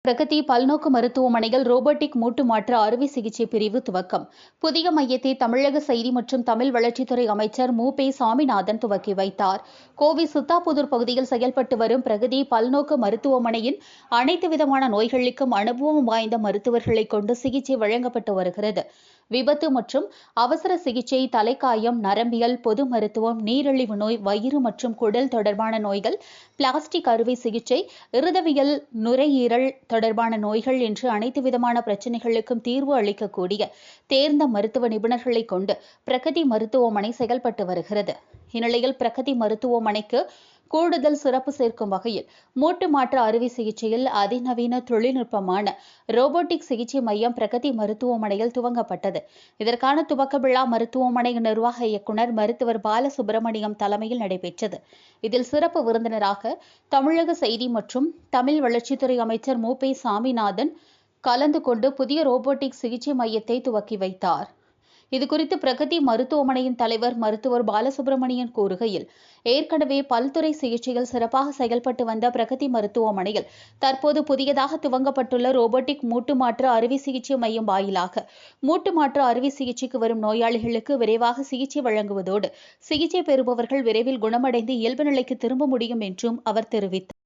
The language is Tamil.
பிரகதி பல்நோக்கு மருத்துவமனையில் ரோபோட்டிக் மூட்டு மாற்று அறுவை சிகிச்சை பிரிவு துவக்கம். புதிய மையத்தை தமிழக செய்தி மற்றும் தமிழ் வளர்ச்சித்துறை அமைச்சர் மு.பே. சாமிநாதன் துவக்கி வைத்தார். கோவை சித்தாபுதூர் பகுதியில் செயல்பட்டு வரும் பிரகதி பல்நோக்கு மருத்துவமனையின் அனைத்து விதமான நோய்களுக்கும் அனுபவம் வாய்ந்த மருத்துவர்களை கொண்டு சிகிச்சை வழங்கப்பட்டு வருகிறது. விபத்து மற்றும் அவசர சிகிச்சை, தலைக்காயம், நரம்பியல், பொது மருத்துவம், நீரிழிவு நோய், வயிறு மற்றும் குடல் தொடர்பான நோய்கள், பிளாஸ்டிக் அறுவை சிகிச்சை, இருதவியல், நுரையீரல் தொடர்பான நோய்கள் என்று அனைத்து விதமான பிரச்சினைகளுக்கும் தீர்வு அளிக்கக்கூடிய தேர்ந்த மருத்துவ நிபுணர்களை கொண்டு பிரகதி மருத்துவமனை செயல்பட்டு வருகிறது. இந்நிலையில் பிரகதி மருத்துவமனைக்கு கூடுதல் சிறப்பு சேர்க்கும் வகையில் மூட்டு மாற்று அறுவை சிகிச்சையில் அதிநவீன தொழில்நுட்பமான ரோபோட்டிக் சிகிச்சை மையம் பிரகதி மருத்துவமனையில் துவங்கப்பட்டது. இதற்கான துவக்க விழா மருத்துவமனை நிர்வாக இயக்குநர் மருத்துவர் பாலசுப்ரமணியம் தலைமையில் நடைபெற்றது. இதில் சிறப்பு விருந்தினராக தமிழக செய்தி மற்றும் தமிழ் வளர்ச்சித்துறை அமைச்சர் மு.பே. சாமிநாதன் கலந்து கொண்டு புதிய ரோபோட்டிக் சிகிச்சை மையத்தை துவக்கி வைத்தார். இதுகுறித்து பிரகதி மருத்துவமனையின் தலைவர் மருத்துவர் பாலசுப்ரமணியன் கூறுகையில், ஏற்கனவே பல்துறை சிகிச்சையில் சிறப்பாக செயல்பட்டு வந்த பிரகதி மருத்துவமனையில் தற்போது புதியதாக துவங்கப்பட்டுள்ள ரோபோட்டிக் மூட்டு மாற்று அறுவை சிகிச்சை மையம் வாயிலாக மூட்டு மாற்று அறுவை சிகிச்சைக்கு வரும் நோயாளிகளுக்கு விரைவாக சிகிச்சை வழங்குவதோடு சிகிச்சை பெறுபவர்கள் விரைவில் குணமடைந்து இயல்பு நிலைக்கு திரும்ப முடியும் என்றும் அவர் தெரிவித்தார்.